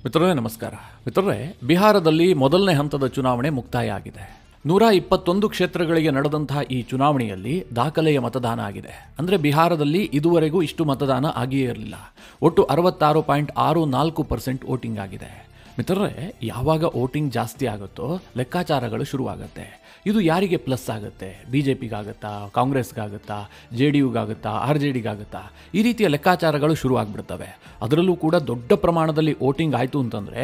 ಮಿತ್ರರೇ ನಮಸ್ಕಾರ. ಮಿತ್ರರೇ, ಬಿಹಾರದಲ್ಲಿ ಮೊದಲನೇ ಹಂತದ ಚುನಾವಣೆ ಮುಕ್ತಾಯ ಆಗಿದೆ. 121 ಕ್ಷೇತ್ರಗಳಿಗೆ ನಡೆದಂತಹ ಈ ಚುನಾವಣೆಯಲ್ಲಿ ದಾಖಲೆಯ ಮತದಾನ ಆಗಿದೆ. ಅಂದರೆ ಬಿಹಾರದಲ್ಲಿ ಇದುವರೆಗೂ ಇಷ್ಟು ಮತದಾನ ಆಗಿಯೇ ಇರಲಿಲ್ಲ. ಒಟ್ಟು 66.64% ವೋಟಿಂಗ್ ಆಗಿದೆ. ಮಿತ್ರರೇ, ಯಾವಾಗ ವೋಟಿಂಗ್ ಜಾಸ್ತಿ ಆಗುತ್ತೋ ಲೆಕ್ಕಾಚಾರಗಳು ಶುರುವಾಗುತ್ತೆ. ಇದು ಯಾರಿಗೆ ಪ್ಲಸ್ ಆಗುತ್ತೆ? BJPಗಾಗುತ್ತಾ, ಕಾಂಗ್ರೆಸ್ಗಾಗುತ್ತಾ, JDUಗಾಗುತ್ತಾ, RJDಗಾಗುತ್ತಾ? ಈ ರೀತಿಯ ಲೆಕ್ಕಾಚಾರಗಳು ಶುರುವಾಗ್ಬಿಡ್ತವೆ. ಅದರಲ್ಲೂ ಕೂಡ ದೊಡ್ಡ ಪ್ರಮಾಣದಲ್ಲಿ ವೋಟಿಂಗ್ ಆಯಿತು ಅಂತಂದರೆ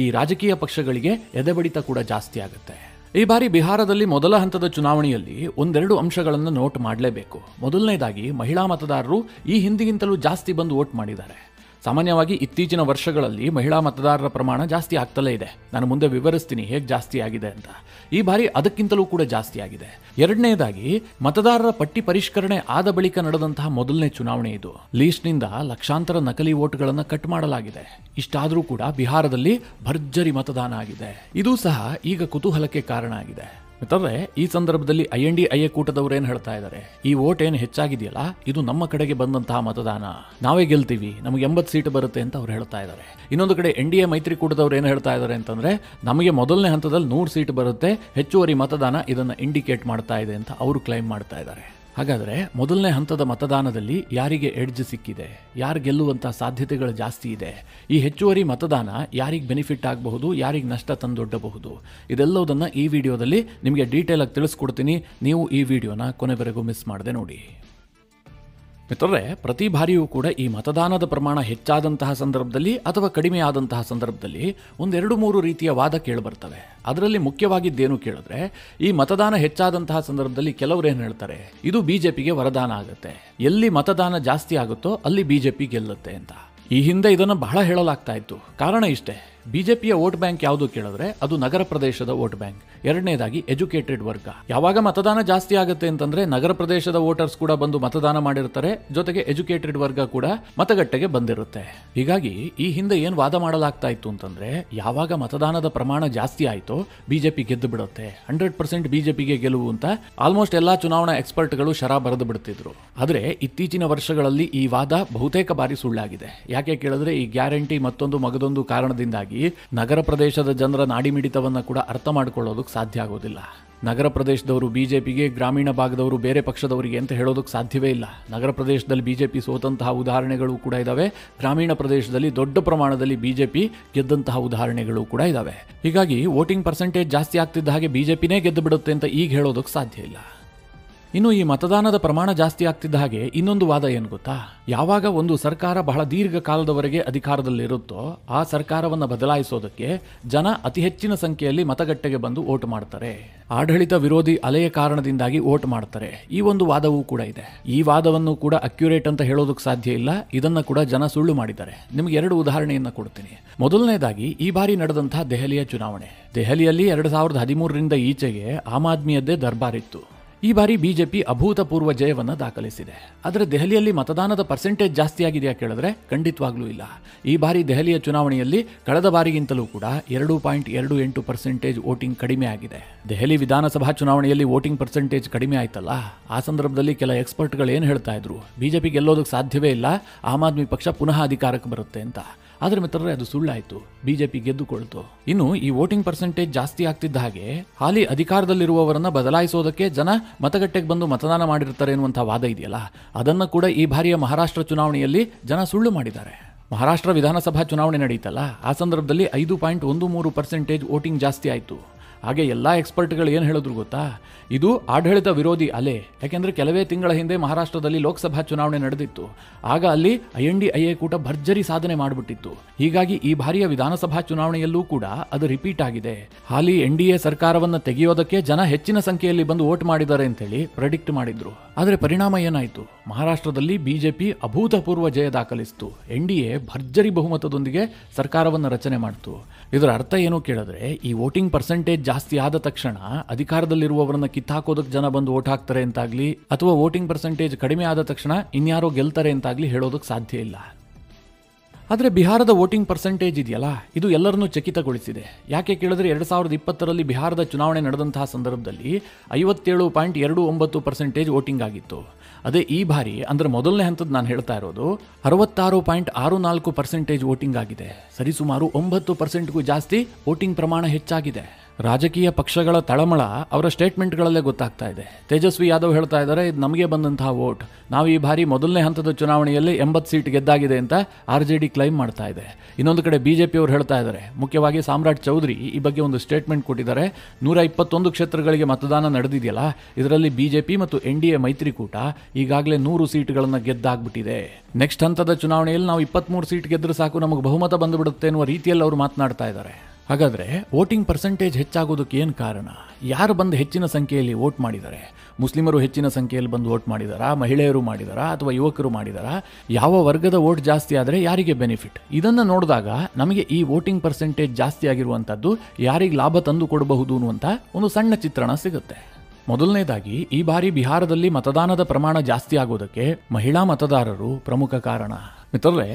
ಈ ರಾಜಕೀಯ ಪಕ್ಷಗಳಿಗೆ ಎದೆಬಡಿತ ಕೂಡ ಜಾಸ್ತಿ ಆಗುತ್ತೆ. ಈ ಬಾರಿ ಬಿಹಾರದಲ್ಲಿ ಮೊದಲ ಹಂತದ ಚುನಾವಣೆಯಲ್ಲಿ ಒಂದೆರಡು ಅಂಶಗಳನ್ನು ನೋಟ್ ಮಾಡಲೇಬೇಕು. ಮೊದಲನೇದಾಗಿ, ಮಹಿಳಾ ಮತದಾರರು ಈ ಹಿಂದಿಗಿಂತಲೂ ಜಾಸ್ತಿ ಬಂದು ವೋಟ್ ಮಾಡಿದ್ದಾರೆ. ಸಾಮಾನ್ಯವಾಗಿ ಇತ್ತೀಚಿನ ವರ್ಷಗಳಲ್ಲಿ ಮಹಿಳಾ ಮತದಾರರ ಪ್ರಮಾಣ ಜಾಸ್ತಿ ಆಗ್ತಲೇ ಇದೆ. ನಾನು ಮುಂದೆ ವಿವರಿಸ್ತೀನಿ ಹೇಗೆ ಜಾಸ್ತಿ ಆಗಿದೆ ಅಂತ. ಈ ಬಾರಿ ಅದಕ್ಕಿಂತಲೂ ಕೂಡ ಜಾಸ್ತಿ ಆಗಿದೆ. ಎರಡನೇದಾಗಿ, ಮತದಾರರ ಪಟ್ಟಿ ಪರಿಷ್ಕರಣೆ ಆದ ಬಳಿಕ ನಡೆದಂತಹ ಮೊದಲನೇ ಚುನಾವಣೆ ಇದು. ಲೀಸ್ಟ್ನಿಂದ ಲಕ್ಷಾಂತರ ನಕಲಿ ವೋಟ್ಗಳನ್ನು ಕಟ್ ಮಾಡಲಾಗಿದೆ. ಇಷ್ಟಾದರೂ ಕೂಡ ಬಿಹಾರದಲ್ಲಿ ಭರ್ಜರಿ ಮತದಾನ ಆಗಿದೆ. ಇದು ಸಹ ಈಗ ಕುತೂಹಲಕ್ಕೆ ಕಾರಣ ಆಗಿದೆ. ಮಿತ್ರರೇ, ಈ ಸಂದರ್ಭದಲ್ಲಿ INDIA ಕೂಟದವರು ಏನು ಹೇಳ್ತಾ ಇದ್ದಾರೆ? ಈ ವೋಟ್ ಏನು ಹೆಚ್ಚಾಗಿದೆಯಲ್ಲ, ಇದು ನಮ್ಮ ಕಡೆಗೆ ಬಂದಂತಹ ಮತದಾನ, ನಾವೇ ಗೆಲ್ತೀವಿ, ನಮಗೆ 80 ಸೀಟ್ ಬರುತ್ತೆ ಅಂತ ಅವ್ರು ಹೇಳ್ತಾ ಇದ್ದಾರೆ. ಇನ್ನೊಂದು ಕಡೆ NDA ಮೈತ್ರಿಕೂಟದವ್ರು ಏನು ಹೇಳ್ತಾ ಇದ್ದಾರೆ ಅಂತಂದ್ರೆ, ನಮಗೆ ಮೊದಲನೇ ಹಂತದಲ್ಲಿ 100 ಸೀಟ್ ಬರುತ್ತೆ, ಹೆಚ್ಚುವರಿ ಮತದಾನ ಇದನ್ನು ಇಂಡಿಕೇಟ್ ಮಾಡ್ತಾ ಇದೆ ಅಂತ ಅವರು ಕ್ಲೈಮ್ ಮಾಡ್ತಾ ಇದ್ದಾರೆ. ಹಾಗಾದರೆ ಮೊದಲನೇ ಹಂತದ ಮತದಾನದಲ್ಲಿ ಯಾರಿಗೆ ಎಡ್ಜ್ ಸಿಕ್ಕಿದೆ, ಯಾರು ಗೆಲ್ಲುವಂಥ ಸಾಧ್ಯತೆಗಳು ಜಾಸ್ತಿ ಇದೆ, ಈ ಹೆಚ್ಚುವರಿ ಮತದಾನ ಯಾರಿಗೆ ಬೆನಿಫಿಟ್ ಆಗಬಹುದು, ಯಾರಿಗೆ ನಷ್ಟ ತಂದೊಡ್ಡಬಹುದು, ಇದೆಲ್ಲವುದನ್ನು ಈ ವಿಡಿಯೋದಲ್ಲಿ ನಿಮಗೆ ಡೀಟೇಲ್ ಆಗಿ ತಿಳಿಸ್ಕೊಡ್ತೀನಿ. ನೀವು ಈ ವಿಡಿಯೋನ ಕೊನೆವರೆಗೂ ಮಿಸ್ ಮಾಡದೆ ನೋಡಿ. ಮಿತ್ರರೇ, ಪ್ರತಿ ಬಾರಿಯೂ ಕೂಡ ಈ ಮತದಾನದ ಪ್ರಮಾಣ ಹೆಚ್ಚಾದಂತಹ ಸಂದರ್ಭದಲ್ಲಿ ಅಥವಾ ಕಡಿಮೆ ಆದಂತಹ ಸಂದರ್ಭದಲ್ಲಿ 1-2-3 ರೀತಿಯ ವಾದ ಕೇಳಿಬರ್ತವೆ. ಅದರಲ್ಲಿ ಮುಖ್ಯವಾಗಿದ್ದೇನು ಕೇಳಿದ್ರೆ, ಈ ಮತದಾನ ಹೆಚ್ಚಾದಂತಹ ಸಂದರ್ಭದಲ್ಲಿ ಕೆಲವರು ಏನು ಹೇಳ್ತಾರೆ, ಇದು BJPಗೆ ವರದಾನ ಆಗುತ್ತೆ, ಎಲ್ಲಿ ಮತದಾನ ಜಾಸ್ತಿ ಆಗುತ್ತೋ ಅಲ್ಲಿ BJP ಗೆಲ್ಲುತ್ತೆ ಅಂತ. ಈ ಹಿಂದೆ ಇದನ್ನು ಬಹಳ ಹೇಳಲಾಗ್ತಾ ಇತ್ತು. ಕಾರಣ ಇಷ್ಟೇ, BJPಯ ವೋಟ್ ಬ್ಯಾಂಕ್ ಯಾವುದು ಕೇಳಿದ್ರೆ ಅದು ನಗರ ಪ್ರದೇಶದ ವೋಟ್ ಬ್ಯಾಂಕ್. ಎರಡನೇದಾಗಿ ಎಜುಕೇಟೆಡ್ ವರ್ಗ. ಯಾವಾಗ ಮತದಾನ ಜಾಸ್ತಿ ಆಗುತ್ತೆ ಅಂತಂದ್ರೆ ನಗರ ಪ್ರದೇಶದ ವೋಟರ್ಸ್ ಕೂಡ ಬಂದು ಮತದಾನ ಮಾಡಿರ್ತಾರೆ, ಜೊತೆಗೆ ಎಜುಕೇಟೆಡ್ ವರ್ಗ ಕೂಡ ಮತಗಟ್ಟೆಗೆ ಬಂದಿರುತ್ತೆ. ಹೀಗಾಗಿ ಈ ಹಿಂದೆ ಏನು ವಾದ ಮಾಡಲಾಗ್ತಾ ಇತ್ತು ಅಂತಂದ್ರೆ, ಯಾವಾಗ ಮತದಾನದ ಪ್ರಮಾಣ ಜಾಸ್ತಿ ಆಯಿತೋ BJP ಗೆದ್ದು ಬಿಡುತ್ತೆ, 100% BJPಗೆ ಗೆಲುವು ಅಂತ ಆಲ್ಮೋಸ್ಟ್ ಎಲ್ಲಾ ಚುನಾವಣಾ ಎಕ್ಸ್ಪರ್ಟ್ಗಳು ಶರಾ ಬರೆದು ಬಿಡ್ತಿದ್ರು. ಆದರೆ ಇತ್ತೀಚಿನ ವರ್ಷಗಳಲ್ಲಿ ಈ ವಾದ ಬಹುತೇಕ ಬಾರಿ ಸುಳ್ಳಾಗಿದೆ. ಯಾಕೆ ಕೇಳಿದ್ರೆ, ಈ ಗ್ಯಾರಂಟಿ ಮತ್ತೊಂದು ಮಗದೊಂದು ಕಾರಣದಿಂದಾಗಿ ನಗರ ಪ್ರದೇಶದ ಜನರ ನಾಡಿಮಿಡಿತವನ್ನ ಕೂಡ ಅರ್ಥ ಮಾಡಿಕೊಳ್ಳೋದಕ್ಕೆ ಸಾಧ್ಯ ಆಗೋದಿಲ್ಲ. ನಗರ ಪ್ರದೇಶದವರು BJPಗೆ, ಗ್ರಾಮೀಣ ಭಾಗದವರು ಬೇರೆ ಪಕ್ಷದವರಿಗೆ ಅಂತ ಹೇಳೋದಕ್ಕೆ ಸಾಧ್ಯವೇ ಇಲ್ಲ. ನಗರ ಪ್ರದೇಶದಲ್ಲಿ BJP ಸೋತಂತಹ ಉದಾಹರಣೆಗಳು ಕೂಡ ಇದಾವೆ, ಗ್ರಾಮೀಣ ಪ್ರದೇಶದಲ್ಲಿ ದೊಡ್ಡ ಪ್ರಮಾಣದಲ್ಲಿ BJP ಗೆದ್ದಂತಹ ಉದಾಹರಣೆಗಳು ಕೂಡ ಇದಾವೆ. ಹೀಗಾಗಿ ವೋಟಿಂಗ್ ಪರ್ಸೆಂಟೇಜ್ ಜಾಸ್ತಿ ಆಗ್ತಿದ್ದ ಹಾಗೆ BJPನೇ ಗೆದ್ದು ಬಿಡುತ್ತೆ ಅಂತ ಈಗ ಹೇಳೋದಕ್ಕೆ ಸಾಧ್ಯ ಇಲ್ಲ. ಇನ್ನು ಈ ಮತದಾನದ ಪ್ರಮಾಣ ಜಾಸ್ತಿ ಆಗ್ತಿದ್ದ ಹಾಗೆ ಇನ್ನೊಂದು ವಾದ ಏನು ಗೊತ್ತಾ? ಯಾವಾಗ ಒಂದು ಸರ್ಕಾರ ಬಹಳ ದೀರ್ಘಕಾಲದವರೆಗೆ ಅಧಿಕಾರದಲ್ಲಿರುತ್ತೋ ಆ ಸರ್ಕಾರವನ್ನು ಬದಲಾಯಿಸೋದಕ್ಕೆ ಜನ ಅತಿ ಹೆಚ್ಚಿನ ಸಂಖ್ಯೆಯಲ್ಲಿ ಮತಗಟ್ಟೆಗೆ ಬಂದು ವೋಟ್ ಮಾಡ್ತಾರೆ, ಆಡಳಿತ ವಿರೋಧಿ ಅಲೆಯ ಕಾರಣದಿಂದಾಗಿ ವೋಟ್ ಮಾಡ್ತಾರೆ. ಈ ಒಂದು ವಾದವೂ ಕೂಡ ಇದೆ. ಈ ವಾದವನ್ನು ಕೂಡ ಅಕ್ಯುರೇಟ್ ಅಂತ ಹೇಳೋದಕ್ಕೆ ಸಾಧ್ಯ ಇಲ್ಲ. ಇದನ್ನ ಕೂಡ ಜನ ಸುಳ್ಳು ಮಾಡಿದ್ದಾರೆ. ನಿಮಗೆ 2 ಉದಾಹರಣೆಯನ್ನ ಕೊಡ್ತೀನಿ. ಮೊದಲನೇದಾಗಿ, ಈ ಬಾರಿ ನಡೆದಂತಹ ದೆಹಲಿಯ ಚುನಾವಣೆ. ದೆಹಲಿಯಲ್ಲಿ 2013ರಿಂದ ಈಚೆಗೆ ಆಮ್ ಆದ್ಮಿಯದ್ದೇ ದರ್ಬಾರ್ ಇತ್ತು. ಈ ಬಾರಿ BJP ಅಭೂತಪೂರ್ವ ಜಯವನ್ನು ದಾಖಲಿಸಿದೆ. ಆದರೆ ದೆಹಲಿಯಲ್ಲಿ ಮತದಾನದ ಪರ್ಸೆಂಟೇಜ್ ಜಾಸ್ತಿ ಆಗಿದೆಯಾ ಕೇಳಿದ್ರೆ ಖಂಡಿತವಾಗ್ಲೂ ಇಲ್ಲ. ಈ ಬಾರಿ ದೆಹಲಿಯ ಚುನಾವಣೆಯಲ್ಲಿ ಕಳೆದ ಬಾರಿಗಿಂತಲೂ ಕೂಡ 2.28% ವೋಟಿಂಗ್ ಕಡಿಮೆ ಆಗಿದೆ. ದೆಹಲಿ ವಿಧಾನಸಭಾ ಚುನಾವಣೆಯಲ್ಲಿ ವೋಟಿಂಗ್ ಪರ್ಸೆಂಟೇಜ್ ಕಡಿಮೆ ಆಯ್ತಲ್ಲ, ಆ ಸಂದರ್ಭದಲ್ಲಿ ಕೆಲ ಎಕ್ಸ್ಪರ್ಟ್ಗಳು ಏನು ಹೇಳ್ತಾ ಇದ್ರು, BJP ಗೆಲ್ಲೋದಕ್ಕೆ ಸಾಧ್ಯವೇ ಇಲ್ಲ, ಆಮ್ ಆದ್ಮಿ ಪಕ್ಷ ಪುನಃ ಅಧಿಕಾರಕ್ಕೆ ಬರುತ್ತೆ ಅಂತ. ಆದರೆ ಮಿತ್ರರೇ, ಅದು ಸುಳ್ಳಾಯಿತು. BJP ಗೆದ್ದುಕೊಳ್ತು. ಇನ್ನು ಈ ವೋಟಿಂಗ್ ಪರ್ಸೆಂಟೇಜ್ ಜಾಸ್ತಿ ಆಗ್ತಿದ್ದ ಹಾಗೆ ಹಾಲಿ ಅಧಿಕಾರದಲ್ಲಿರುವವರನ್ನ ಬದಲಾಯಿಸೋದಕ್ಕೆ ಜನ ಮತಗಟ್ಟೆಗೆ ಬಂದು ಮತದಾನ ಮಾಡಿರ್ತಾರೆ ಎನ್ನುವಂಥ ವಾದ ಇದೆಯಲ್ಲ, ಅದನ್ನು ಕೂಡ ಈ ಬಾರಿಯ ಮಹಾರಾಷ್ಟ್ರ ಚುನಾವಣೆಯಲ್ಲಿ ಜನ ಸುಳ್ಳು ಮಾಡಿದ್ದಾರೆ. ಮಹಾರಾಷ್ಟ್ರ ವಿಧಾನಸಭಾ ಚುನಾವಣೆ ನಡೀತಲ್ಲ, ಆ ಸಂದರ್ಭದಲ್ಲಿ 5.13% ವೋಟಿಂಗ್ ಜಾಸ್ತಿ ಆಯಿತು. ಹಾಗೆ ಎಲ್ಲ ಎಕ್ಸ್ಪರ್ಟ್ಗಳು ಏನು ಹೇಳಿದ್ರು ಗೊತ್ತಾ, ಇದು ಆಡಳಿತ ವಿರೋಧಿ ಅಲೆ. ಯಾಕೆಂದರೆ ಕೆಲವೇ ತಿಂಗಳ ಹಿಂದೆ ಮಹಾರಾಷ್ಟ್ರದಲ್ಲಿ ಲೋಕಸಭಾ ಚುನಾವಣೆ ನಡೆದಿತ್ತು. ಆಗ ಅಲ್ಲಿ INDIA ಕೂಟ ಭರ್ಜರಿ ಸಾಧನೆ ಮಾಡಿಬಿಟ್ಟಿತ್ತು. ಹೀಗಾಗಿ ಈ ಬಾರಿಯ ವಿಧಾನಸಭಾ ಚುನಾವಣೆಯಲ್ಲೂ ಕೂಡ ಅದು ರಿಪೀಟ್ ಆಗಿದೆ. ಹಾಲಿ NDA ಸರ್ಕಾರವನ್ನು ತೆಗೆಯೋದಕ್ಕೆ ಜನ ಹೆಚ್ಚಿನ ಸಂಖ್ಯೆಯಲ್ಲಿ ಬಂದು ವೋಟ್ ಮಾಡಿದ್ದಾರೆ ಅಂತೇಳಿ ಪ್ರೆಡಿಕ್ಟ್ ಮಾಡಿದ್ರು. ಆದರೆ ಪರಿಣಾಮ ಏನಾಯಿತು? ಮಹಾರಾಷ್ಟ್ರದಲ್ಲಿ BJP ಅಭೂತಪೂರ್ವ ಜಯ ದಾಖಲಿಸಿತು. NDA ಭರ್ಜರಿ ಬಹುಮತದೊಂದಿಗೆ ಸರ್ಕಾರವನ್ನು ರಚನೆ ಮಾಡಿತು. ಇದರ ಅರ್ಥ ಏನು ಕೇಳಿದ್ರೆ, ಈ ವೋಟಿಂಗ್ ಪರ್ಸೆಂಟೇಜ್ ಜಾಸ್ತಿ ಆದ ತಕ್ಷಣ ಅಧಿಕಾರದಲ್ಲಿರುವವರನ್ನ ಕಿತ್ತಾಕೋದಕ್ಕೆ ಜನ ಬಂದು ವೋಟ್ ಹಾಕ್ತಾರೆ ಅಂತಾಗ್ಲಿ, ಅಥವಾ ವೋಟಿಂಗ್ ಪರ್ಸೆಂಟೇಜ್ ಕಡಿಮೆ ಆದ ತಕ್ಷಣ ಇನ್ಯಾರೋ ಗೆಲ್ತಾರೆ ಅಂತಾಗ್ಲಿ ಹೇಳೋದಕ್ಕೆ ಸಾಧ್ಯ ಇಲ್ಲ. ಆದರೆ ಬಿಹಾರದ ವೋಟಿಂಗ್ ಪರ್ಸೆಂಟೇಜ್ ಇದೆಯಲ್ಲ, ಇದು ಎಲ್ಲರನ್ನೂ ಚಕಿತಗೊಳಿಸಿದೆ. ಯಾಕೆ ಕೇಳಿದ್ರೆ 2020ರಲ್ಲಿ ಬಿಹಾರದ ಚುನಾವಣೆ ನಡೆದಂತಹ ಸಂದರ್ಭದಲ್ಲಿ 57.29% ವೋಟಿಂಗ್ ಆಗಿತ್ತು. ಅದೇ ಈ ಬಾರಿ ಅಂದ್ರೆ ಮೊದಲನೇ ಹಂತದ ನಾನು ಹೇಳ್ತಾ ಇರೋದು 66.64% ವೋಟಿಂಗ್ ಆಗಿದೆ. ಸರಿಸುಮಾರು 9%ಗೂ ಜಾಸ್ತಿ ವೋಟಿಂಗ್ ಪ್ರಮಾಣ ಹೆಚ್ಚಾಗಿದೆ. ರಾಜಕೀಯ ಪಕ್ಷಗಳ ತಳಮಳ ಅವರ ಸ್ಟೇಟ್ಮೆಂಟ್ಗಳಲ್ಲೇ ಗೊತ್ತಾಗ್ತಾ ಇದೆ. ತೇಜಸ್ವಿ ಯಾದವ್ ಹೇಳ್ತಾ ಇದ್ದಾರೆ, ಇದು ನಮಗೆ ಬಂದಂತಹ ವೋಟ್, ನಾವು ಈ ಬಾರಿ ಮೊದಲನೇ ಹಂತದ ಚುನಾವಣೆಯಲ್ಲಿ 80 ಸೀಟ್ ಗೆದ್ದಾಗಿದೆ ಅಂತ RJD ಕ್ಲೈಮ್ ಮಾಡ್ತಾ ಇದೆ. ಇನ್ನೊಂದು ಕಡೆ ಬಿಜೆಪಿ ಅವರು ಹೇಳ್ತಾ ಇದ್ದಾರೆ, ಮುಖ್ಯವಾಗಿ ಸಾಮ್ರಾಟ್ ಚೌಧರಿ ಈ ಬಗ್ಗೆ ಒಂದು ಸ್ಟೇಟ್ಮೆಂಟ್ ಕೊಟ್ಟಿದ್ದಾರೆ. 121 ಕ್ಷೇತ್ರಗಳಿಗೆ ಮತದಾನ ನಡೆದಿದೆಯಲ್ಲ, ಇದರಲ್ಲಿ ಬಿಜೆಪಿ ಮತ್ತು NDA ಮೈತ್ರಿಕೂಟ ಈಗಾಗಲೇ 100 ಸೀಟ್ಗಳನ್ನು ಗೆದ್ದಾಗ್ಬಿಟ್ಟಿದೆ. ನೆಕ್ಸ್ಟ್ ಹಂತದ ಚುನಾವಣೆಯಲ್ಲಿ ನಾವು 23 ಸೀಟ್ ಗೆದ್ರೆ ಸಾಕು, ನಮಗೆ ಬಹುಮತ ಬಂದುಬಿಡುತ್ತೆ ಅನ್ನುವ ರೀತಿಯಲ್ಲಿ ಅವರು ಮಾತನಾಡ್ತಾ ಇದ್ದಾರೆ. ಹಾಗಾದರೆ ವೋಟಿಂಗ್ ಪರ್ಸೆಂಟೇಜ್ ಹೆಚ್ಚಾಗೋದಕ್ಕೆ ಏನು ಕಾರಣ? ಯಾರು ಬಂದು ಹೆಚ್ಚಿನ ಸಂಖ್ಯೆಯಲ್ಲಿ ವೋಟ್ ಮಾಡಿದ್ದಾರೆ? ಮುಸ್ಲಿಮರು ಹೆಚ್ಚಿನ ಸಂಖ್ಯೆಯಲ್ಲಿ ಬಂದು ವೋಟ್ ಮಾಡಿದಾರಾ, ಮಹಿಳೆಯರು ಮಾಡಿದಾರಾ, ಅಥವಾ ಯುವಕರು ಮಾಡಿದಾರಾ? ಯಾವ ವರ್ಗದ ವೋಟ್ ಜಾಸ್ತಿ ಆದರೆ ಯಾರಿಗೆ ಬೆನಿಫಿಟ್? ಇದನ್ನು ನೋಡಿದಾಗ ನಮಗೆ ಈ ವೋಟಿಂಗ್ ಪರ್ಸೆಂಟೇಜ್ ಜಾಸ್ತಿ ಆಗಿರುವಂಥದ್ದು ಯಾರಿಗೆ ಲಾಭ ತಂದು ಕೊಡಬಹುದು ಅನ್ನುವಂಥ ಒಂದು ಸಣ್ಣ ಚಿತ್ರಣ ಸಿಗುತ್ತೆ. ಮೊದಲನೇದಾಗಿ, ಈ ಬಾರಿ ಬಿಹಾರದಲ್ಲಿ ಮತದಾನದ ಪ್ರಮಾಣ ಜಾಸ್ತಿ ಆಗೋದಕ್ಕೆ ಮಹಿಳಾ ಮತದಾರರು ಪ್ರಮುಖ ಕಾರಣ. ಮಿತ್ರರೇ,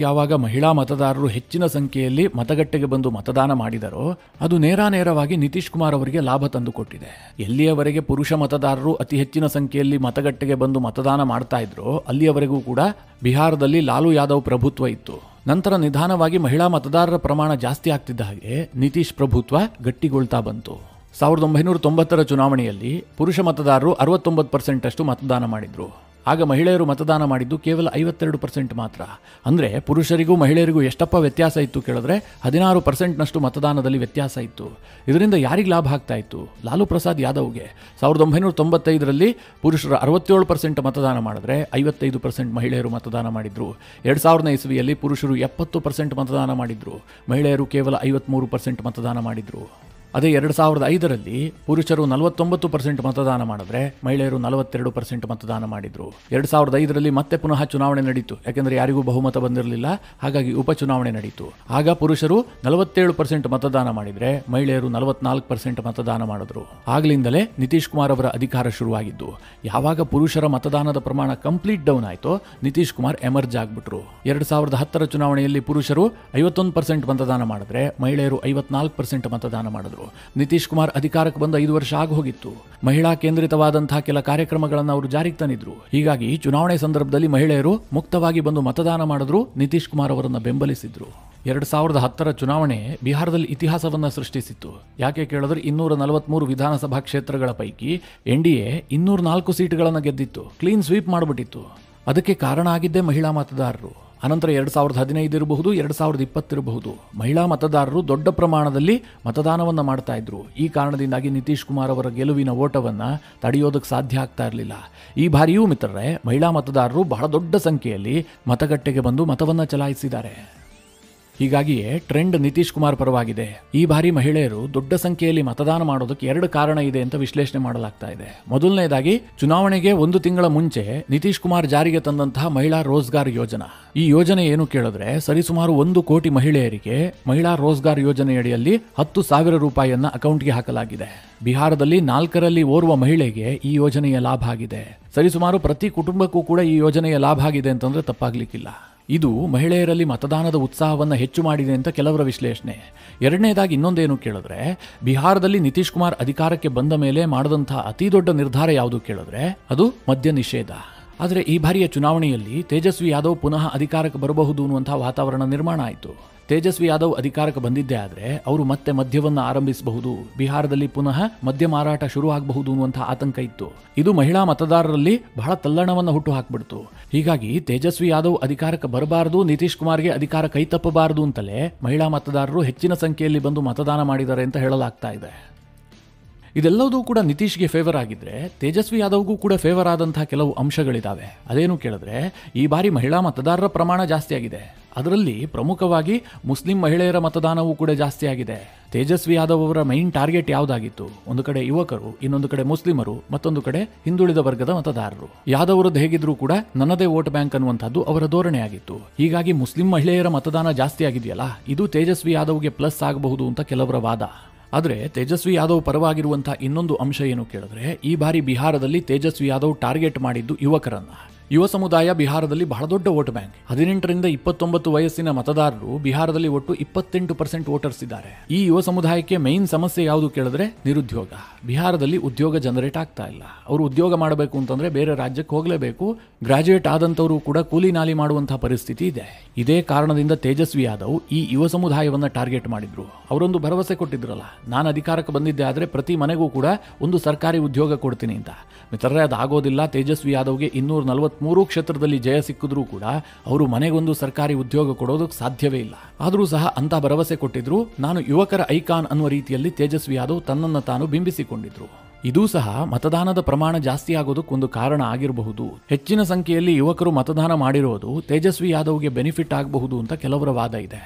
ಯಾವಾಗ ಮಹಿಳಾ ಮತದಾರರು ಹೆಚ್ಚಿನ ಸಂಖ್ಯೆಯಲ್ಲಿ ಮತಗಟ್ಟೆಗೆ ಬಂದು ಮತದಾನ ಮಾಡಿದರೋ ಅದು ನೇರವಾಗಿ ನಿತೀಶ್ ಕುಮಾರ್ ಅವರಿಗೆ ಲಾಭ ತಂದುಕೊಟ್ಟಿದೆ. ಎಲ್ಲಿಯವರೆಗೆ ಪುರುಷ ಮತದಾರರು ಅತಿ ಹೆಚ್ಚಿನ ಸಂಖ್ಯೆಯಲ್ಲಿ ಮತಗಟ್ಟೆಗೆ ಬಂದು ಮತದಾನ ಮಾಡ್ತಾ ಇದ್ರೋ ಅಲ್ಲಿಯವರೆಗೂ ಕೂಡ ಬಿಹಾರದಲ್ಲಿ ಲಾಲು ಯಾದವ್ ಪ್ರಭುತ್ವ ಇತ್ತು. ನಂತರ ನಿಧಾನವಾಗಿ ಮಹಿಳಾ ಮತದಾರರ ಪ್ರಮಾಣ ಜಾಸ್ತಿ ಆಗ್ತಿದ್ದ ಹಾಗೆ ನಿತೀಶ್ ಪ್ರಭುತ್ವ ಗಟ್ಟಿಗೊಳ್ತಾ ಬಂತು. 1990ರ ಚುನಾವಣೆಯಲ್ಲಿ ಪುರುಷ ಮತದಾರರು 69% ಅಷ್ಟು ಮತದಾನ ಮಾಡಿದ್ರು. ಆಗ ಮಹಿಳೆಯರು ಮತದಾನ ಮಾಡಿದ್ದು ಕೇವಲ 52% ಮಾತ್ರ. ಅಂದರೆ ಪುರುಷರಿಗೂ ಮಹಿಳೆಯರಿಗೂ ಎಷ್ಟಪ್ಪ ವ್ಯತ್ಯಾಸ ಇತ್ತು ಕೇಳಿದ್ರೆ 16%ನಷ್ಟು ಮತದಾನದಲ್ಲಿ ವ್ಯತ್ಯಾಸ ಇತ್ತು. ಇದರಿಂದ ಯಾರಿಗೆ ಲಾಭ ಆಗ್ತಾ ಇತ್ತು? ಲಾಲು ಪ್ರಸಾದ್ ಯಾದವ್ಗೆ. 1995ರಲ್ಲಿ ಪುರುಷರು 67% ಮತದಾನ ಮಾಡಿದ್ರೆ 55% ಮಹಿಳೆಯರು ಮತದಾನ ಮಾಡಿದ್ರು. 2000ನೇ ಇಸವಿಯಲ್ಲಿ ಪುರುಷರು 70% ಮತದಾನ ಮಾಡಿದ್ರು, ಮಹಿಳೆಯರು ಕೇವಲ 53% ಮತದಾನ ಮಾಡಿದ್ರು. ಅದೇ 2005ರಲ್ಲಿ ಪುರುಷರು 49% ಮತದಾನ ಮಾಡಿದ್ರೆ ಮಹಿಳೆಯರು 42% ಮತದಾನ ಮಾಡಿದ್ರು. 2005ರಲ್ಲಿ ಮತ್ತೆ ಪುನಃ ಚುನಾವಣೆ ನಡೀತು, ಯಾಕೆಂದ್ರೆ ಯಾರಿಗೂ ಬಹುಮತ ಬಂದಿರಲಿಲ್ಲ, ಹಾಗಾಗಿ ಉಪಚುನಾವಣೆ ನಡೀತು. ಆಗ ಪುರುಷರು 47% ಮತದಾನ ಮಾಡಿದ್ರೆ ಮಹಿಳೆಯರು 44% ಮತದಾನ ಮಾಡಿದ್ರು. ಆಗ್ಲಿಂದಲೇ ನಿತೀಶ್ ಕುಮಾರ್ ಅವರ ಅಧಿಕಾರ ಶುರುವಾಗಿದ್ದು. ಯಾವಾಗ ಪುರುಷರ ಮತದಾನದ ಪ್ರಮಾಣ ಕಂಪ್ಲೀಟ್ ಡೌನ್ ಆಯಿತೋ ನಿತೀಶ್ ಕುಮಾರ್ ಎಮರ್ಜ್ ಆಗ್ಬಿಟ್ರು. 2010ರ ಚುನಾವಣೆಯಲ್ಲಿ ಪುರುಷರು 51% ಮತದಾನ ಮಾಡಿದ್ರೆ ಮಹಿಳೆಯರು 54% ಮತದಾನ ಮಾಡಿದ್ರು. ನಿತೀಶ್ ಕುಮಾರ್ ಅಧಿಕಾರಕ್ಕೆ ಬಂದ 5 ವರ್ಷ ಆಗಿ ಹೋಗಿತ್ತು. ಮಹಿಳಾ ಕೇಂದ್ರಿತವಾದಂತಹ ಕೆಲ ಕಾರ್ಯಕ್ರಮಗಳನ್ನು ಅವರು ಜಾರಿಗೆ ತಂದಿದ್ರು. ಹೀಗಾಗಿ ಚುನಾವಣೆ ಸಂದರ್ಭದಲ್ಲಿ ಮಹಿಳೆಯರು ಮುಕ್ತವಾಗಿ ಬಂದು ಮತದಾನ ಮಾಡಿದ್ರು, ನಿತೀಶ್ ಕುಮಾರ್ ಅವರನ್ನು ಬೆಂಬಲಿಸಿದ್ರು. 2010ರ ಚುನಾವಣೆ ಬಿಹಾರದಲ್ಲಿ ಇತಿಹಾಸವನ್ನ ಸೃಷ್ಟಿಸಿತ್ತು. ಯಾಕೆ ಕೇಳಿದ್ರೆ 243 ವಿಧಾನಸಭಾ ಕ್ಷೇತ್ರಗಳ ಪೈಕಿ NDA 204 ಸೀಟ್ಗಳನ್ನು ಗೆದ್ದಿತ್ತು, ಕ್ಲೀನ್ ಸ್ವೀಪ್ ಮಾಡಿಬಿಟ್ಟಿತ್ತು. ಅದಕ್ಕೆ ಕಾರಣ ಆಗಿದ್ದೇ ಮಹಿಳಾ ಮತದಾರರು. ಅನಂತರ 2015 ಇರಬಹುದು, 2020 ಇರಬಹುದು, ಮಹಿಳಾ ಮತದಾರರು ದೊಡ್ಡ ಪ್ರಮಾಣದಲ್ಲಿ ಮತದಾನವನ್ನು ಮಾಡ್ತಾ ಇದ್ರು. ಈ ಕಾರಣದಿಂದಾಗಿ ನಿತೀಶ್ ಕುಮಾರ್ ಅವರ ಗೆಲುವಿನ ಓಟವನ್ನು ತಡೆಯೋದಕ್ಕೆ ಸಾಧ್ಯ ಆಗ್ತಾ ಇರಲಿಲ್ಲ. ಈ ಬಾರಿಯೂ ಮಿತ್ರರೇ, ಮಹಿಳಾ ಮತದಾರರು ಬಹಳ ದೊಡ್ಡ ಸಂಖ್ಯೆಯಲ್ಲಿ ಮತಗಟ್ಟೆಗೆ ಬಂದು ಮತವನ್ನು ಚಲಾಯಿಸಿದ್ದಾರೆ. ಹೀಗಾಗಿಯೇ ಟ್ರೆಂಡ್ ನಿತೀಶ್ ಕುಮಾರ್ ಪರವಾಗಿದೆ. ಈ ಬಾರಿ ಮಹಿಳೆಯರು ದೊಡ್ಡ ಸಂಖ್ಯೆಯಲ್ಲಿ ಮತದಾನ ಮಾಡೋದಕ್ಕೆ 2 ಕಾರಣ ಇದೆ ಅಂತ ವಿಶ್ಲೇಷಣೆ ಮಾಡಲಾಗ್ತಾ ಇದೆ. ಮೊದಲನೇದಾಗಿ, ಚುನಾವಣೆಗೆ 1 ತಿಂಗಳ ಮುಂಚೆ ನಿತೀಶ್ ಕುಮಾರ್ ಜಾರಿಗೆ ತಂದಂತಹ ಮಹಿಳಾ ರೋಜ್ಗಾರ್ ಯೋಜನಾ. ಈ ಯೋಜನೆ ಏನು ಕೇಳಿದ್ರೆ ಸರಿಸುಮಾರು 1 ಕೋಟಿ ಮಹಿಳೆಯರಿಗೆ ಮಹಿಳಾ ರೋಜ್ಗಾರ್ ಯೋಜನೆಯಡಿಯಲ್ಲಿ 10,000 ರೂಪಾಯಿಯನ್ನ ಅಕೌಂಟ್ಗೆ ಹಾಕಲಾಗಿದೆ. ಬಿಹಾರದಲ್ಲಿ 4ರಲ್ಲಿ ಓರ್ವ ಮಹಿಳೆಗೆ ಈ ಯೋಜನೆಯ ಲಾಭ ಆಗಿದೆ. ಸರಿಸುಮಾರು ಪ್ರತಿ ಕುಟುಂಬಕ್ಕೂ ಕೂಡ ಈ ಯೋಜನೆಯ ಲಾಭ ಆಗಿದೆ ಅಂತಂದ್ರೆ ತಪ್ಪಾಗ್ಲಿಕ್ಕಿಲ್ಲ. ಇದು ಮಹಿಳೆಯರಲ್ಲಿ ಮತದಾನದ ಉತ್ಸಾಹವನ್ನು ಹೆಚ್ಚು ಮಾಡಿದೆ ಅಂತ ಕೆಲವರ ವಿಶ್ಲೇಷಣೆ. ಎರಡನೇದಾಗಿ ಇನ್ನೊಂದೇನು ಕೇಳಿದ್ರೆ, ಬಿಹಾರದಲ್ಲಿ ನಿತೀಶ್ ಕುಮಾರ್ ಅಧಿಕಾರಕ್ಕೆ ಬಂದ ಮೇಲೆ ಮಾಡಿದಂತಹ ಅತಿ ದೊಡ್ಡ ನಿರ್ಧಾರ ಯಾವುದು ಕೇಳಿದ್ರೆ ಅದು ಮದ್ಯ ನಿಷೇಧ. ಆದರೆ ಈ ಬಾರಿಯ ಚುನಾವಣೆಯಲ್ಲಿ ತೇಜಸ್ವಿ ಯಾದವ್ ಪುನಃ ಅಧಿಕಾರಕ್ಕೆ ಬರಬಹುದು ಅನ್ನುವಂತಹ ವಾತಾವರಣ ನಿರ್ಮಾಣ ಆಯಿತು. ತೇಜಸ್ವಿ ಯಾದವ್ ಅಧಿಕಾರಕ್ಕೆ ಬಂದಿದ್ದೇ ಆದರೆ ಅವರು ಮತ್ತೆ ಮದ್ಯವನ್ನು ಆರಂಭಿಸಬಹುದು, ಬಿಹಾರದಲ್ಲಿ ಪುನಃ ಮದ್ಯ ಮಾರಾಟ ಶುರು ಆಗಬಹುದು ಅನ್ನುವಂತಹ ಆತಂಕ ಇತ್ತು. ಇದು ಮಹಿಳಾ ಮತದಾರರಲ್ಲಿ ಬಹಳ ತಲ್ಲಣವನ್ನು ಹುಟ್ಟು ಹಾಕ್ಬಿಡ್ತು. ಹೀಗಾಗಿ ತೇಜಸ್ವಿ ಯಾದವ್ ಅಧಿಕಾರಕ್ಕೆ ಬರಬಾರದು, ನಿತೀಶ್ ಕುಮಾರ್ಗೆ ಅಧಿಕಾರ ಕೈತಪ್ಪಬಾರದು ಅಂತಲೇ ಮಹಿಳಾ ಮತದಾರರು ಹೆಚ್ಚಿನ ಸಂಖ್ಯೆಯಲ್ಲಿ ಬಂದು ಮತದಾನ ಮಾಡಿದ್ದಾರೆ ಅಂತ ಹೇಳಲಾಗ್ತಾ ಇದೆ. ಇದೆಲ್ಲವೂ ಕೂಡ ನಿತೀಶ್ಗೆ ಫೇವರ್ ಆಗಿದ್ರೆ ತೇಜಸ್ವಿ ಯಾದವ್ಗೂ ಕೂಡ ಫೇವರ್ ಆದಂತಹ ಕೆಲವು ಅಂಶಗಳಿದ್ದಾವೆ. ಅದೇನು ಕೇಳಿದ್ರೆ, ಈ ಬಾರಿ ಮಹಿಳಾ ಮತದಾರರ ಪ್ರಮಾಣ ಜಾಸ್ತಿ ಆಗಿದೆ. ಅದರಲ್ಲಿ ಪ್ರಮುಖವಾಗಿ ಮುಸ್ಲಿಂ ಮಹಿಳೆಯರ ಮತದಾನವೂ ಕೂಡ ಜಾಸ್ತಿ ಆಗಿದೆ. ತೇಜಸ್ವಿ ಯಾದವ್ ಅವರ ಮೈನ್ ಟಾರ್ಗೆಟ್ ಯಾವುದಾಗಿತ್ತು? ಒಂದು ಕಡೆ ಯುವಕರು, ಇನ್ನೊಂದು ಕಡೆ ಮುಸ್ಲಿಮರು, ಮತ್ತೊಂದು ಕಡೆ ಹಿಂದುಳಿದ ವರ್ಗದ ಮತದಾರರು. ಯಾದವ್ರದ್ದು ಹೇಗಿದ್ರೂ ಕೂಡ ನನ್ನದೇ ವೋಟ್ ಬ್ಯಾಂಕ್ ಅನ್ನುವಂಥದ್ದು ಅವರ ಧೋರಣೆ ಆಗಿತ್ತು. ಹೀಗಾಗಿ ಮುಸ್ಲಿಂ ಮಹಿಳೆಯರ ಮತದಾನ ಜಾಸ್ತಿ ಆಗಿದೆಯಲ್ಲ, ಇದು ತೇಜಸ್ವಿ ಯಾದವ್ಗೆ ಪ್ಲಸ್ ಆಗಬಹುದು ಅಂತ ಕೆಲವರ ವಾದ. ಆದರೆ ತೇಜಸ್ವಿ ಯಾದವ್ ಪರವಾಗಿರುವಂತಹ ಇನ್ನೊಂದು ಅಂಶ ಏನು ಕೇಳಿದ್ರೆ, ಈ ಬಾರಿ ಬಿಹಾರದಲ್ಲಿ ತೇಜಸ್ವಿ ಯಾದವ್ ಟಾರ್ಗೆಟ್ ಮಾಡಿದ್ದು ಯುವಕರನ್ನ. ಯುವ ಸಮುದಾಯ ಬಿಹಾರದಲ್ಲಿ ಬಹಳ ದೊಡ್ಡ ವೋಟ್ ಬ್ಯಾಂಕ್. 18ರಿಂದ 29 ವಯಸ್ಸಿನ ಮತದಾರರು ಬಿಹಾರದಲ್ಲಿ ಒಟ್ಟು 28% ವೋಟರ್ಸ್ ಇದ್ದಾರೆ. ಈ ಯುವ ಸಮುದಾಯಕ್ಕೆ ಮೈನ್ ಸಮಸ್ಯೆ ಯಾವುದು ಕೇಳಿದ್ರೆ ನಿರುದ್ಯೋಗ. ಬಿಹಾರದಲ್ಲಿ ಉದ್ಯೋಗ ಜನರೇಟ್ ಆಗ್ತಾ ಇಲ್ಲ. ಅವರು ಉದ್ಯೋಗ ಮಾಡಬೇಕು ಅಂತಂದ್ರೆ ಬೇರೆ ರಾಜ್ಯಕ್ಕೆ ಹೋಗಲೇಬೇಕು. ಗ್ರಾಜುಯೇಟ್ ಆದಂತವರು ಕೂಡ ಕೂಲಿ ನಾಲಿ ಮಾಡುವಂತಹ ಪರಿಸ್ಥಿತಿ ಇದೆ. ಇದೇ ಕಾರಣದಿಂದ ತೇಜಸ್ವಿ ಯಾದವ್ ಈ ಯುವ ಸಮುದಾಯವನ್ನ ಟಾರ್ಗೆಟ್ ಮಾಡಿದ್ರು. ಅವರೊಂದು ಭರವಸೆ ಕೊಟ್ಟಿದ್ರಲ್ಲ, ನಾನು ಅಧಿಕಾರಕ್ಕೆ ಬಂದಿದ್ದೆ ಆದ್ರೆ ಪ್ರತಿ ಮನೆಗೂ ಕೂಡ ಒಂದು ಸರ್ಕಾರಿ ಉದ್ಯೋಗ ಕೊಡ್ತೀನಿ ಅಂತ. ಮಿತ್ರರೇ, ಅದಾಗೋದಿಲ್ಲ. ತೇಜಸ್ವಿ ಯಾದವ್ಗೆ 243 ಕ್ಷೇತ್ರದಲ್ಲಿ ಜಯ ಸಿಕ್ಕಿದ್ರೂ ಕೂಡ ಅವರು ಮನೆಗೊಂದು ಸರ್ಕಾರಿ ಉದ್ಯೋಗ ಕೊಡೋದಕ್ಕೆ ಸಾಧ್ಯವೇ ಇಲ್ಲ. ಆದರೂ ಸಹ ಅಂತ ಭರವಸೆ ಕೊಟ್ಟಿದ್ರು. ನಾನು ಯುವಕರ ಐಕಾನ್ ಅನ್ನುವ ರೀತಿಯಲ್ಲಿ ತೇಜಸ್ವಿ ಯಾದವ್ ತನ್ನನ್ನು ತಾನು ಬಿಂಬಿಸಿಕೊಂಡಿದ್ರು. ಇದೂ ಸಹ ಮತದಾನದ ಪ್ರಮಾಣ ಜಾಸ್ತಿ ಆಗೋದಕ್ಕೊಂದು ಕಾರಣ ಆಗಿರಬಹುದು. ಹೆಚ್ಚಿನ ಸಂಖ್ಯೆಯಲ್ಲಿ ಯುವಕರು ಮತದಾನ ಮಾಡಿರೋದು ತೇಜಸ್ವಿ ಯಾದವ್ಗೆ ಬೆನಿಫಿಟ್ ಆಗಬಹುದು ಅಂತ ಕೆಲವರ ವಾದ ಇದೆ.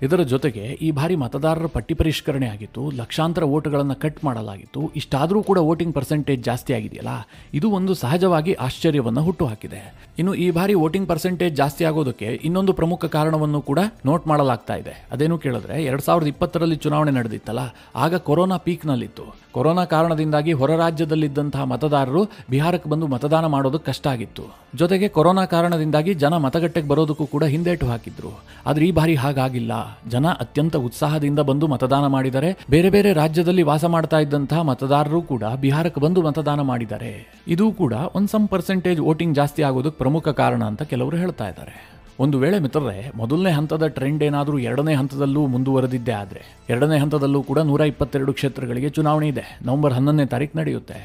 ಇದರ ಜೊತೆಗೆ ಈ ಬಾರಿ ಮತದಾರರ ಪಟ್ಟಿ ಪರಿಷ್ಕರಣೆ ಆಗಿತ್ತು. ಲಕ್ಷಾಂತರ ವೋಟ್ಗಳನ್ನು ಕಟ್ ಮಾಡಲಾಗಿತ್ತು. ಇಷ್ಟಾದರೂ ಕೂಡ ವೋಟಿಂಗ್ ಪರ್ಸೆಂಟೇಜ್ ಜಾಸ್ತಿ ಆಗಿದೆಯಲ್ಲ, ಇದು ಒಂದು ಸಹಜವಾಗಿ ಆಶ್ಚರ್ಯವನ್ನು ಹುಟ್ಟುಹಾಕಿದೆ. ಇನ್ನು ಈ ಬಾರಿ ವೋಟಿಂಗ್ ಪರ್ಸೆಂಟೇಜ್ ಜಾಸ್ತಿ ಆಗೋದಕ್ಕೆ ಇನ್ನೊಂದು ಪ್ರಮುಖ ಕಾರಣವನ್ನು ಕೂಡ ನೋಟ್ ಮಾಡಲಾಗ್ತಾ ಇದೆ. ಅದೇನು ಕೇಳಿದ್ರೆ 2020ರಲ್ಲಿ ಚುನಾವಣೆ ನಡೆದಿತ್ತಲ್ಲ, ಆಗ ಕೊರೋನಾ ಪೀಕ್ನಲ್ಲಿತ್ತು. ಕೊರೋನಾ ಕಾರಣದಿಂದಾಗಿ ಹೊರ ರಾಜ್ಯದಲ್ಲಿದ್ದಂತಹ ಮತದಾರರು ಬಿಹಾರಕ್ಕೆ ಬಂದು ಮತದಾನ ಮಾಡೋದಕ್ಕೆ ಕಷ್ಟ ಆಗಿತ್ತು. ಜೊತೆಗೆ ಕೊರೋನಾ ಕಾರಣದಿಂದಾಗಿ ಜನ ಮತಗಟ್ಟೆಗೆ ಬರೋದಕ್ಕೂ ಕೂಡ ಹಿಂದೇಟು ಹಾಕಿದ್ರು. ಆದ್ರೆ ಈ ಬಾರಿ ಹಾಗಾಗಿಲ್ಲ. ಜನ ಅತ್ಯಂತ ಉತ್ಸಾಹದಿಂದ ಬಂದು ಮತದಾನ ಮಾಡಿದ್ದಾರೆ. ಬೇರೆ ಬೇರೆ ರಾಜ್ಯದಲ್ಲಿ ವಾಸ ಮಾಡ್ತಾ ಇದ್ದಂತಹ ಮತದಾರರು ಕೂಡ ಬಿಹಾರಕ್ಕೆ ಬಂದು ಮತದಾನ ಮಾಡಿದ್ದಾರೆ. ಇದು ಕೂಡ ಸಮ್ ಪರ್ಸೆಂಟೇಜ್ ವೋಟಿಂಗ್ ಜಾಸ್ತಿ ಆಗೋದಕ್ಕೆ ಪ್ರಮುಖ ಕಾರಣ ಅಂತ ಕೆಲವರು ಹೇಳ್ತಾ ಇದ್ದಾರೆ. ಒಂದು ವೇಳೆ ಮಿತ್ರರೇ, ಮೊದಲನೇ ಹಂತದ ಟ್ರೆಂಡ್ ಏನಾದರೂ ಎರಡನೇ ಹಂತದಲ್ಲೂ ಮುಂದುವರೆದಿದ್ದೇ ಆದರೆ, ಎರಡನೇ ಹಂತದಲ್ಲೂ ಕೂಡ 122 ಕ್ಷೇತ್ರಗಳಿಗೆ ಚುನಾವಣೆ ಇದೆ. ನವೆಂಬರ್ 11ನೇ ತಾರೀಕು ನಡೆಯುತ್ತೆ.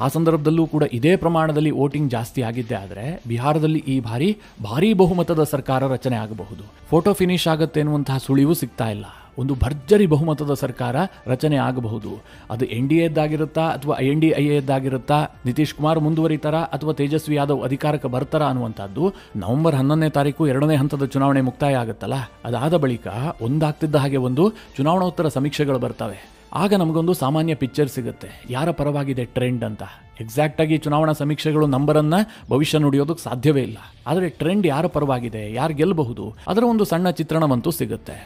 ಆ ಸಂದರ್ಭದಲ್ಲೂ ಕೂಡ ಇದೇ ಪ್ರಮಾಣದಲ್ಲಿ ವೋಟಿಂಗ್ ಜಾಸ್ತಿ ಆಗಿದ್ದೇ ಆದರೆ ಬಿಹಾರದಲ್ಲಿ ಈ ಬಾರಿ ಭಾರೀ ಬಹುಮತದ ಸರ್ಕಾರ ರಚನೆ ಆಗಬಹುದು. ಫೋಟೋ ಫಿನಿಶ್ ಆಗುತ್ತೆ ಎನ್ನುವಂತಹ ಸುಳಿವು ಸಿಗ್ತಾ ಇಲ್ಲ. ಒಂದು ಭರ್ಜರಿ ಬಹುಮತದ ಸರ್ಕಾರ ರಚನೆ ಆಗಬಹುದು. ಅದು NDAದ್ದಾಗಿರುತ್ತಾ ಅಥವಾ NDIAದ್ದಾಗಿರುತ್ತಾ, ನಿತೀಶ್ ಕುಮಾರ್ ಮುಂದುವರಿತಾರಾ ಅಥವಾ ತೇಜಸ್ವಿ ಯಾದವ್ ಅಧಿಕಾರಕ್ಕೆ ಬರ್ತಾರಾ ಅನ್ನುವಂಥದ್ದು ನವೆಂಬರ್ 11ನೇ ತಾರೀಕು ಎರಡನೇ ಹಂತದ ಚುನಾವಣೆ ಮುಕ್ತಾಯ ಆಗುತ್ತಲ್ಲ, ಅದಾದ ಬಳಿಕ ಒಂದಾಗ್ತಿದ್ದ ಹಾಗೆ ಒಂದು ಚುನಾವಣೋತ್ತರ ಸಮೀಕ್ಷೆಗಳು ಬರ್ತವೆ. ಆಗ ನಮಗೊಂದು ಸಾಮಾನ್ಯ ಪಿಕ್ಚರ್ ಸಿಗುತ್ತೆ, ಯಾರ ಪರವಾಗಿದೆ ಟ್ರೆಂಡ್ ಅಂತ. ಎಕ್ಸಾಕ್ಟ್ ಆಗಿ ಚುನಾವಣಾ ಸಮೀಕ್ಷೆಗಳು ನಂಬರನ್ನ ಭವಿಷ್ಯ ನುಡಿಯೋದಕ್ಕೆ ಸಾಧ್ಯವೇ ಇಲ್ಲ. ಆದರೆ ಟ್ರೆಂಡ್ ಯಾರ ಪರವಾಗಿದೆ, ಯಾರು ಗೆಲ್ಲಬಹುದು, ಅದರ ಒಂದು ಸಣ್ಣ ಚಿತ್ರಣವಂತೂ ಸಿಗುತ್ತೆ.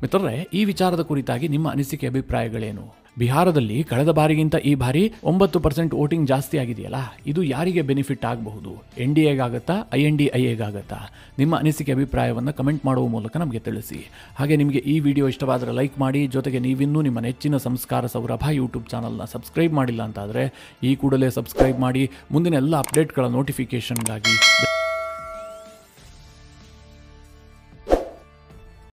ಮಿತ್ರರೇ, ಈ ವಿಚಾರದ ಕುರಿತಾಗಿ ನಿಮ್ಮ ಅನಿಸಿಕೆ ಅಭಿಪ್ರಾಯಗಳೇನು? ಬಿಹಾರದಲ್ಲಿ ಕಳೆದ ಬಾರಿಗಿಂತ ಈ ಬಾರಿ 9% ವೋಟಿಂಗ್ ಜಾಸ್ತಿ ಆಗಿದೆಯಲ್ಲ, ಇದು ಯಾರಿಗೆ ಬೆನಿಫಿಟ್ ಆಗಬಹುದು? NDAಗಾಗತ್ತಾ, INDIAಗಾಗತ್ತಾ? ನಿಮ್ಮ ಅನಿಸಿಕೆ ಅಭಿಪ್ರಾಯವನ್ನು ಕಮೆಂಟ್ ಮಾಡುವ ಮೂಲಕ ನಮಗೆ ತಿಳಿಸಿ. ಹಾಗೆ ನಿಮಗೆ ಈ ವಿಡಿಯೋ ಇಷ್ಟವಾದರೆ ಲೈಕ್ ಮಾಡಿ. ಜೊತೆಗೆ ನೀವಿನ್ನೂ ನಿಮ್ಮ ನೆಚ್ಚಿನ ಸಂಸ್ಕಾರ ಸೌರಭ ಯೂಟ್ಯೂಬ್ ಚಾನಲ್ನ ಸಬ್ಸ್ಕ್ರೈಬ್ ಮಾಡಿಲ್ಲ ಅಂತಾದರೆ ಈ ಕೂಡಲೇ ಸಬ್ಸ್ಕ್ರೈಬ್ ಮಾಡಿ. ಮುಂದಿನ ಎಲ್ಲ ಅಪ್ಡೇಟ್ಗಳ ನೋಟಿಫಿಕೇಷನ್ಗಾಗಿ